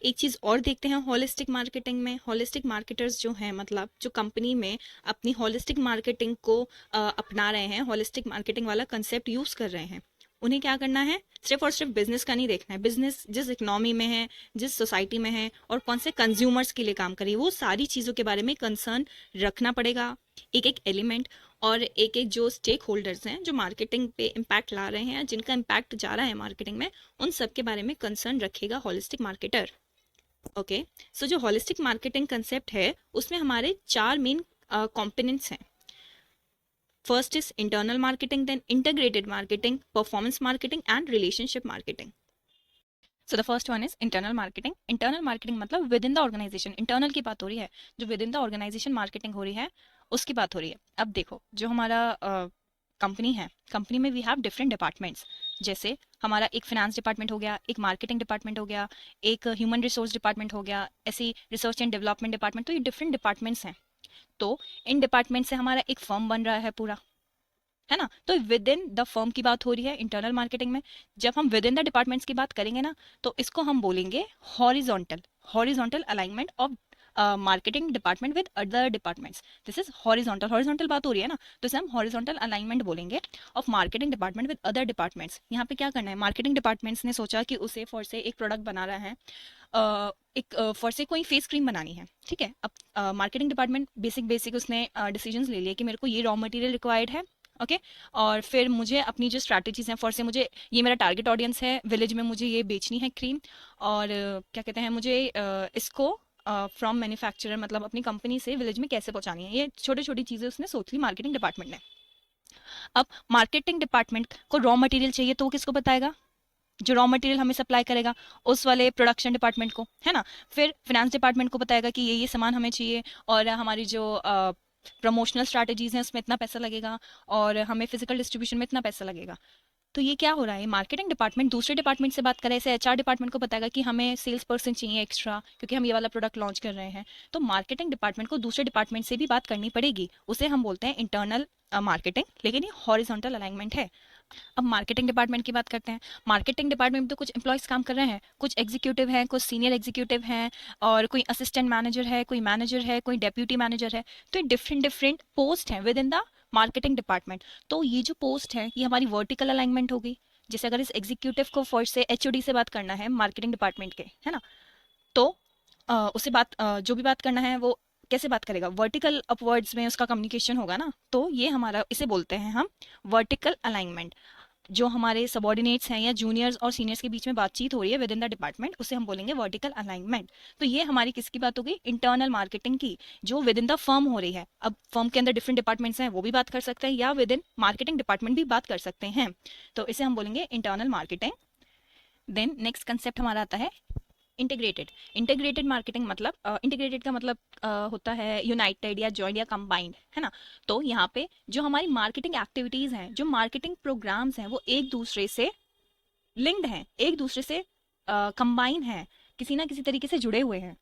एक चीज और देखते हैं होलिस्टिक मार्केटिंग में। होलिस्टिक मार्केटर्स जो हैं, मतलब जो कंपनी में अपनी होलिस्टिक मार्केटिंग को अपना रहे हैं, होलिस्टिक मार्केटिंग वाला कंसेप्ट यूज कर रहे हैं, उन्हें क्या करना है? सिर्फ और सिर्फ बिजनेस का नहीं देखना है। बिजनेस जिस इकोनॉमी में है, जिस सोसाइटी में है, और कौन से कंज्यूमर्स के लिए काम करिए, वो सारी चीज़ों के बारे में कंसर्न रखना पड़ेगा। एक एक एलिमेंट और एक एक जो स्टेक होल्डर्स हैं जो मार्केटिंग पे इम्पैक्ट ला रहे हैं, जिनका इम्पैक्ट जा रहा है मार्केटिंग में, उन सब के बारे में कंसर्न रखेगा होलिस्टिक मार्केटर। ओके, सो जो होलिस्टिक मार्केटिंग कंसेप्ट है उसमें हमारे 4 मेन कॉम्पोनेंट्स हैं। First is internal marketing, then integrated marketing, performance marketing and relationship marketing. So the first one is internal marketing. Internal marketing मतलब within the organization, internal की बात हो रही है, जो within the organization marketing हो रही है उसकी बात हो रही है। अब देखो, जो हमारा कंपनी है, कंपनी में वी हैव डिफरेंट डिपार्टमेंट्स। जैसे हमारा एक फिनेंस डिपार्टमेंट हो गया, एक मार्केटिंग डिपार्टमेंट हो गया, एक ह्यूमन रिसोर्स डिपार्टमेंट हो गया, ऐसी रिसर्च एंड डेवलपमेंट डिपार्टमेंट। तो ये डिफरेंट डिपार्टमेंट्स हैं। तो इन डिपार्टमेंट से हमारा एक फर्म बन रहा है पूरा, है ना। तो विद इन द फर्म की बात हो रही है इंटरनल मार्केटिंग में। जब हम विद इन द डिपार्टमेंट्स की बात करेंगे ना, तो इसको हम बोलेंगे horizontal, horizontal alignment of marketing department with other departments. This is horizontal, horizontal बात हो रही है ना, तो इसे हम हॉरिजॉन्टल अलाइनमेंट बोलेंगे of marketing department with other departments. यहाँ पे क्या करना है, मार्केटिंग डिपार्टमेंट्स ने सोचा कि उसे फॉर से एक प्रोडक्ट बना रहा है, एक फॉर से कोई फेस क्रीम बनानी है, ठीक है। अब मार्केटिंग डिपार्टमेंट बेसिक उसने डिसीजंस ले लिए कि मेरे को ये रॉ मटेरियल रिक्वायर्ड है, ओके। और फिर मुझे अपनी जो स्ट्रैटेजीज हैं, फॉर से मुझे ये मेरा टारगेट ऑडियंस है, विलेज में मुझे ये बेचनी है क्रीम, और क्या कहते हैं, मुझे इसको फ्रॉम मैन्युफैक्चरर, मतलब अपनी कंपनी से विलेज में कैसे पहुंचानी है, ये छोटी छोटी चीज़ें उसने सोच ली मार्केटिंग डिपार्टमेंट ने। अब मार्केटिंग डिपार्टमेंट को रॉ मटेरियल चाहिए, तो वो किसको बताएगा? जो रॉ मटेरियल हमें सप्लाई करेगा उस वाले प्रोडक्शन डिपार्टमेंट को, है ना। फिर फाइनेंस डिपार्टमेंट को बताएगा कि ये सामान हमें चाहिए, और हमारी जो प्रमोशनल स्ट्रैटेजीज हैं उसमें इतना पैसा लगेगा, और हमें फिजिकल डिस्ट्रीब्यूशन में इतना पैसा लगेगा। तो ये क्या हो रहा है, मार्केटिंग डिपार्टमेंट दूसरे डिपार्टमेंट से बात करे, ऐसे एचआर डिपार्टमेंट को बताएगा कि हमें सेल्स पर्सन चाहिए एक्स्ट्रा, क्योंकि हम ये वाला प्रोडक्ट लॉन्च कर रहे हैं। तो मार्केटिंग डिपार्टमेंट को दूसरे डिपार्टमेंट से भी बात करनी पड़ेगी, उसे हम बोलते हैं इंटरनल मार्केटिंग, लेकिन ये हॉरिजॉन्टल अलाइनमेंट है। अब मार्केटिंग डिपार्टमेंट की बात करते हैं। मार्केटिंग डिपार्टमेंट में तो कुछ एम्प्लॉयज काम कर रहे हैं, कुछ एग्जीक्यूटिव हैं, कुछ सीनियर एग्जीक्यूटिव हैं, और कोई असिस्टेंट मैनेजर है, कोई मैनेजर है, कोई डेप्यूटी मैनेजर है। तो ये डिफरेंट डिफरेंट पोस्ट हैं with in the marketing department. तो ये जो पोस्ट है ये हमारी वर्टिकल अलाइनमेंट होगी। जैसे अगर इस एग्जीक्यूटिव को फर्स्ट से एचओडी से बात करना है मार्केटिंग डिपार्टमेंट के, है ना, तो उससे बात जो भी बात करना है वो कैसे बात करेगा, वर्टिकल अपवर्ड्स में उसका कम्युनिकेशन होगा ना। तो ये हमारा, इसे बोलते हैं हम वर्टिकल अलाइनमेंट। जो हमारे सबॉर्डिनेट्स हैं या जूनियर्स और सीनियर्स के बीच में बातचीत हो रही है विद इन द डिपार्टमेंट, उसे हम बोलेंगे वर्टिकल अलाइनमेंट। तो ये हमारी किसकी बात हो गई, इंटरनल मार्केटिंग की, जो विद इन द फर्म हो रही है। अब फर्म के अंदर डिफरेंट डिपार्टमेंट्स हैं, वो भी बात कर सकते हैं, या विद इन मार्केटिंग डिपार्टमेंट भी बात कर सकते हैं। तो इसे हम बोलेंगे internal marketing. Then next concept हमारा आता है इंटीग्रेटेड। इंटीग्रेटेड मार्केटिंग मतलब इंटीग्रेटेड का मतलब होता है यूनाइटेड या जॉइंट या कंबाइंड, है ना। तो यहाँ पे जो हमारी मार्केटिंग एक्टिविटीज हैं, जो मार्केटिंग प्रोग्राम्स हैं, वो एक दूसरे से लिंक्ड हैं, एक दूसरे से कंबाइन हैं, किसी ना किसी तरीके से जुड़े हुए हैं।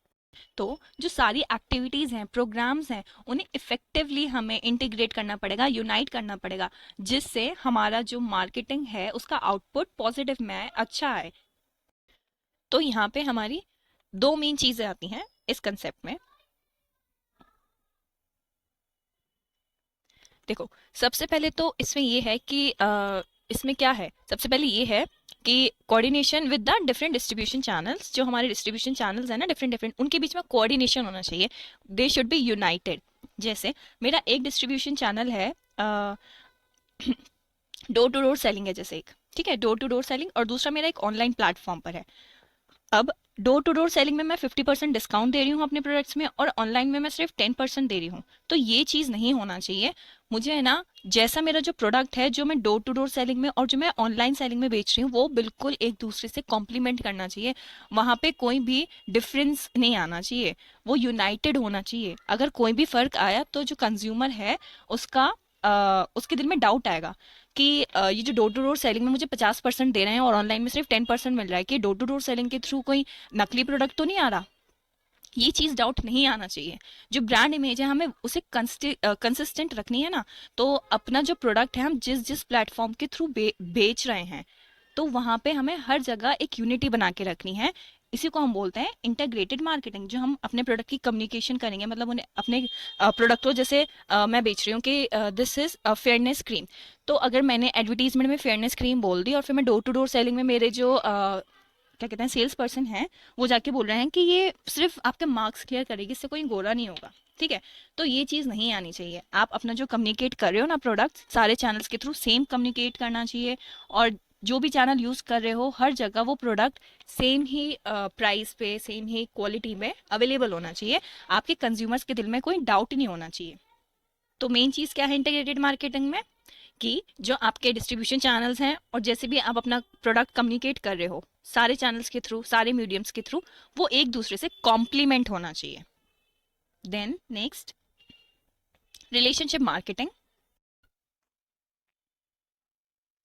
तो जो सारी एक्टिविटीज हैं, प्रोग्राम्स हैं, उन्हें इफेक्टिवली हमें इंटीग्रेट करना पड़ेगा, यूनाइट करना पड़ेगा, जिससे हमारा जो मार्केटिंग है उसका आउटपुट पॉजिटिव में आए, अच्छा आए। तो यहाँ पे हमारी दो मेन चीजें आती हैं इस कंसेप्ट में। देखो, सबसे पहले तो इसमें ये है कि इसमें क्या है, सबसे पहले ये है कि coordination with the different distribution channels. जो हमारे डिस्ट्रीब्यूशन चैनल्स हैं ना, डिफरेंट डिफरेंट, उनके बीच में कोऑर्डिनेशन होना चाहिए, दे शुड बी यूनाइटेड। जैसे मेरा एक डिस्ट्रीब्यूशन चैनल है, डोर टू डोर सेलिंग है जैसे एक, ठीक है, डोर टू डोर सेलिंग, और दूसरा मेरा एक ऑनलाइन प्लेटफॉर्म पर है। अब डोर टू डोर सेलिंग में मैं 50% डिस्काउंट दे रही हूँ अपने प्रोडक्ट्स में, और ऑनलाइन में मैं सिर्फ 10% दे रही हूँ। तो ये चीज़ नहीं होना चाहिए। मुझे है ना, जैसा मेरा जो प्रोडक्ट है, जो मैं डोर टू डोर सेलिंग में और जो मैं ऑनलाइन सेलिंग में बेच रही हूँ, वो बिल्कुल एक दूसरे से कॉम्प्लीमेंट करना चाहिए। वहाँ पे कोई भी डिफरेंस नहीं आना चाहिए, वो यूनाइटेड होना चाहिए। अगर कोई भी फर्क आया तो जो कंज्यूमर है उसका उसके दिल में डाउट आएगा कि ये जो डोर टू डोर सेलिंग में मुझे 50% दे रहे हैं और ऑनलाइन में सिर्फ 10% मिल रहा है, कि डोर टू डोर सेलिंग के थ्रू कोई नकली प्रोडक्ट तो नहीं आ रहा। ये चीज डाउट नहीं आना चाहिए। जो ब्रांड इमेज है हमें उसे कंसिस्टेंट रखनी है ना। तो अपना जो प्रोडक्ट है हम जिस जिस प्लेटफॉर्म के थ्रू बेच रहे हैं, तो वहां पे हमें हर जगह एक यूनिटी बना के रखनी है। इसी को हम बोलते हैं इंटीग्रेटेड मार्केटिंग। जो हम अपने प्रोडक्ट की कम्युनिकेशन करेंगे, मतलब उन्हें अपने प्रोडक्ट को, जैसे मैं बेच रही हूँ कि दिस इज फेयरनेस क्रीम, तो अगर मैंने एडवर्टीजमेंट में फेयरनेस क्रीम बोल दी और फिर मैं डोर टू डोर सेलिंग में मेरे जो क्या कहते हैं सेल्स पर्सन हैं, वो जाके बोल रहे हैं कि ये सिर्फ आपके मार्क्स क्लियर करेगी, इससे कोई गोरा नहीं होगा, ठीक है। तो ये चीज़ नहीं आनी चाहिए। आप अपना जो कम्युनिकेट कर रहे हो ना प्रोडक्ट, सारे चैनल्स के थ्रू सेम कम्युनिकेट करना चाहिए, और जो भी चैनल यूज़ कर रहे हो हर जगह वो प्रोडक्ट सेम ही प्राइस पे, सेम ही क्वालिटी में अवेलेबल होना चाहिए। आपके कंज्यूमर्स के दिल में कोई डाउट नहीं होना चाहिए। तो मेन चीज़ क्या है इंटीग्रेटेड मार्केटिंग में, कि जो आपके डिस्ट्रीब्यूशन चैनल्स हैं और जैसे भी आप अपना प्रोडक्ट कम्युनिकेट कर रहे हो सारे चैनल्स के थ्रू, सारे मीडियम्स के थ्रू, वो एक दूसरे से कॉम्प्लीमेंट होना चाहिए। Then next, relationship marketing.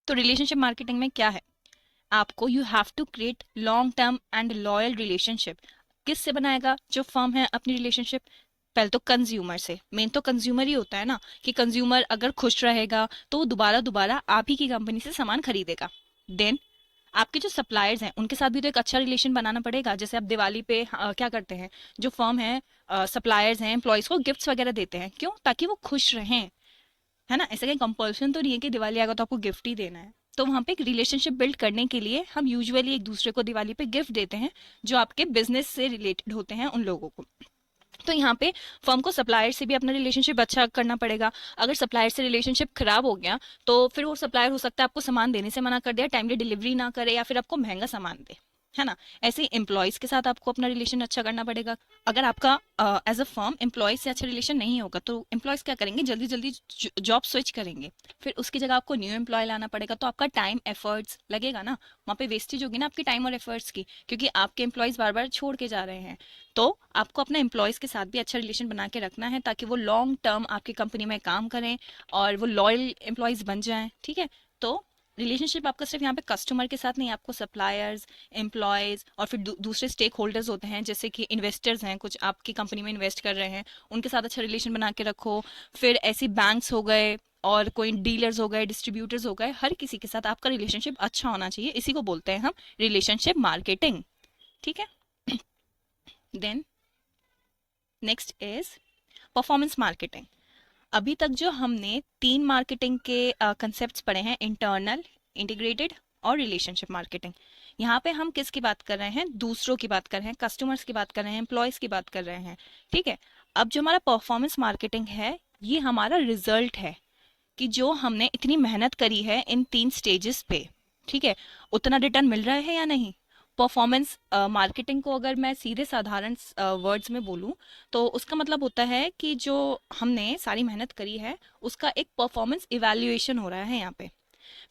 So relationship marketing में क्या है, आपको you have to create long term and loyal relationship. किससे बनाएगा जो फर्म है अपनी रिलेशनशिप, पहले तो कंज्यूमर से। मेन तो कंज्यूमर ही होता है ना, कि कंज्यूमर अगर खुश रहेगा तो वो दोबारा दोबारा आप ही की कंपनी से सामान खरीदेगा। देन आपके जो सप्लायर्स हैं उनके साथ भी तो एक अच्छा रिलेशन बनाना पड़ेगा। जैसे आप दिवाली पे क्या करते हैं, जो फर्म है सप्लायर्स हैं एम्प्लॉयज को गिफ्ट्स वगैरह देते हैं, क्यों, ताकि वो खुश रहें, है ना। ऐसा कहीं कंपल्सन तो नहीं है कि दिवाली आएगा तो आपको गिफ्ट ही देना है। तो वहाँ पे एक रिलेशनशिप बिल्ड करने के लिए हम यूजुअली एक दूसरे को दिवाली पे गिफ्ट देते हैं, जो आपके बिजनेस से रिलेटेड होते हैं उन लोगों को। तो यहाँ पे फर्म को सप्लायर से भी अपना रिलेशनशिप अच्छा करना पड़ेगा। अगर सप्लायर से रिलेशनशिप खराब हो गया तो फिर वो सप्लायर हो सकता है आपको सामान देने से मना कर दे, टाइमली डिलीवरी ना करे, या फिर आपको महंगा सामान दे, है ना। ऐसे ही एम्प्लॉयज के साथ आपको अपना रिलेशन अच्छा करना पड़ेगा। अगर आपका एज अ फर्म एम्प्लॉयज से अच्छा रिलेशन नहीं होगा तो एम्प्लॉयज क्या करेंगे, जल्दी जल्दी जॉब स्विच करेंगे, फिर उसकी जगह आपको न्यू एम्प्लॉय लाना पड़ेगा। तो आपका टाइम एफर्ट्स लगेगा ना, वहाँ पे वेस्टेज होगी ना आपकी टाइम और एफर्ट्स की, क्योंकि आपके एम्प्लॉयज बार बार छोड़ के जा रहे हैं। तो आपको अपने एम्प्लॉयज के साथ भी अच्छा रिलेशन बना के रखना है, ताकि वो लॉन्ग टर्म आपकी कंपनी में काम करें और वो लॉयल एम्प्लॉयज बन जाएं, ठीक है। तो रिलेशनशिप आपका सिर्फ यहाँ पे कस्टमर के साथ नहीं, आपको सप्लायर्स, एम्प्लॉयज और फिर दूसरे स्टेक होल्डर्स होते हैं, जैसे कि इन्वेस्टर्स हैं, कुछ आपकी कंपनी में इन्वेस्ट कर रहे हैं, उनके साथ अच्छा रिलेशन बना के रखो। फिर ऐसी बैंक्स हो गए और कोई डीलर्स हो गए, डिस्ट्रीब्यूटर्स हो गए, हर किसी के साथ आपका रिलेशनशिप अच्छा होना चाहिए। इसी को बोलते हैं हम रिलेशनशिप मार्केटिंग। ठीक है। Then next is performance marketing. अभी तक जो हमने 3 मार्केटिंग के कंसेप्ट्स पढ़े हैं, इंटरनल, इंटीग्रेटेड और रिलेशनशिप मार्केटिंग। यहाँ पे हम किसकी बात कर रहे हैं? दूसरों की बात कर रहे हैं, कस्टमर्स की बात कर रहे हैं, एम्प्लॉयज की बात कर रहे हैं। ठीक है। अब जो हमारा परफॉर्मेंस मार्केटिंग है, ये हमारा रिजल्ट है कि जो हमने इतनी मेहनत करी है इन 3 स्टेजेस पे, ठीक है, उतना रिटर्न मिल रहा है या नहीं। परफॉर्मेंस मार्केटिंग को अगर मैं सीधे साधारण वर्ड्स में बोलूं तो उसका मतलब होता है कि जो हमने सारी मेहनत करी है उसका एक परफॉर्मेंस इवैल्यूएशन हो रहा है। यहाँ पे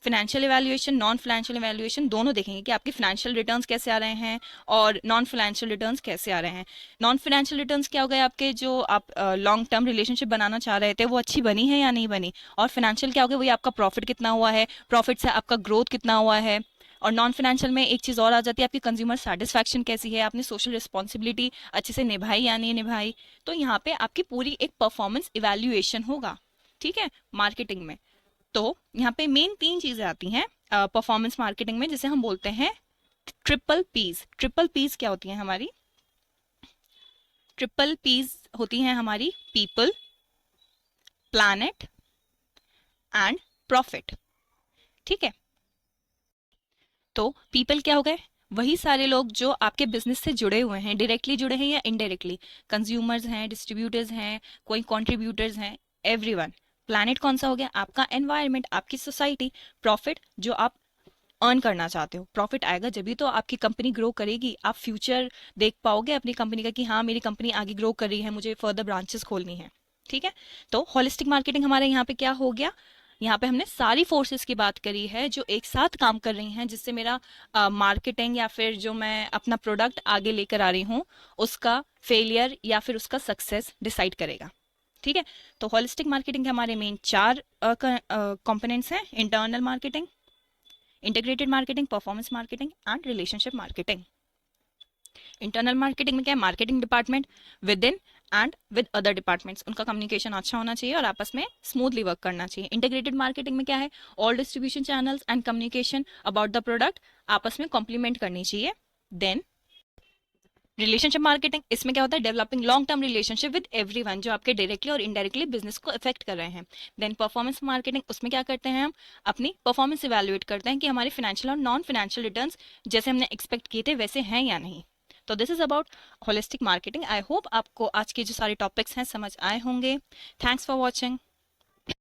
financial evaluation, non financial evaluation दोनों देखेंगे कि आपके फाइनेंशियल रिटर्न्स कैसे आ रहे हैं और नॉन फाइनेंशियल रिटर्न्स कैसे आ रहे हैं। नॉन फाइनेंशियल रिटर्न्स क्या हो गए आपके, जो आप लॉन्ग टर्म रिलेशनशिप बनाना चाह रहे थे वो अच्छी बनी है या नहीं बनी। और फाइनेंशियल क्या हो गया, वही आपका प्रॉफिट कितना हुआ है, प्रॉफिट से आपका ग्रोथ कितना हुआ है। और नॉन फाइनेंशियल में एक चीज और आ जाती है, आपकी कंज्यूमर सेटिस्फैक्शन कैसी है, आपने सोशल रिस्पॉन्सिबिलिटी अच्छे से निभाई या नहीं निभाई। तो यहाँ पे आपकी पूरी एक परफॉर्मेंस इवैल्यूएशन होगा। ठीक है, मार्केटिंग में। तो यहाँ पे मेन 3 चीजें आती हैं परफॉर्मेंस मार्केटिंग में, जिसे हम बोलते हैं ट्रिपल पीज। ट्रिपल पीज क्या होती हैं हमारी? ट्रिपल पीज होती हैं हमारी पीपल, प्लैनेट एंड प्रॉफिट। ठीक है। तो पीपल क्या हो गए? वही सारे लोग जो आपके बिजनेस से जुड़े हुए हैं, डायरेक्टली जुड़े हैं या इनडायरेक्टली। कंज्यूमर्स हैं, डिस्ट्रीब्यूटर्स हैं, कोई कॉन्ट्रीब्यूटर्स हैं, एवरीवन। प्लैनेट कौन सा हो गया? आपका एनवायरनमेंट, आपकी सोसाइटी। प्रॉफिट जो आप अर्न करना चाहते हो, प्रॉफिट आएगा जब भी तो आपकी कंपनी ग्रो करेगी, आप फ्यूचर देख पाओगे अपनी कंपनी का कि हाँ मेरी कंपनी आगे ग्रो कर रही है, मुझे फर्दर ब्रांचेस खोलनी है। ठीक है। तो होलिस्टिक मार्केटिंग हमारे यहाँ पे क्या हो गया? यहाँ पे हमने सारी फोर्सेस की बात करी है जो एक साथ काम कर रही हैं, जिससे मेरा मार्केटिंग या फिर जो मैं अपना प्रोडक्ट आगे लेकर आ रही हूँ उसका फेलियर या फिर उसका सक्सेस डिसाइड करेगा। ठीक है। तो होलिस्टिक मार्केटिंग के हमारे मेन 4 कंपोनेंट्स हैं, internal marketing, integrated marketing, performance marketing and relationship marketing. Internal marketing में क्या है? Marketing department with in and with other departments, उनका कम्युनिकेशन अच्छा होना चाहिए और आपस में स्मूथली वर्क करना चाहिए। इंटीग्रेटेड मार्केटिंग में क्या है? All distribution channels and communication about the product आपस में कॉम्प्लीमेंट करनी चाहिए। देन रिलेशनशिप मार्केटिंग, इसमें क्या होता है? Developing long term relationship with everyone जो आपके डायरेक्टली और इनडायरेक्टली बिजनेस को इफेक्ट कर रहे हैं। देन परफॉर्मेंस मार्केटिंग, उसमें क्या करते हैं? हम अपनी परफॉर्मेंस इवैल्यूएट करते हैं कि हमारे फाइनेंशियल और नॉन फाइनेंशियल रिटर्न्स जैसे हमने एक्सपेक्ट किए थे वैसे हैं या नहीं। तो this is about holistic marketing. I hope आपको आज के जो सारे टॉपिक्स हैं समझ आए होंगे। Thanks for watching.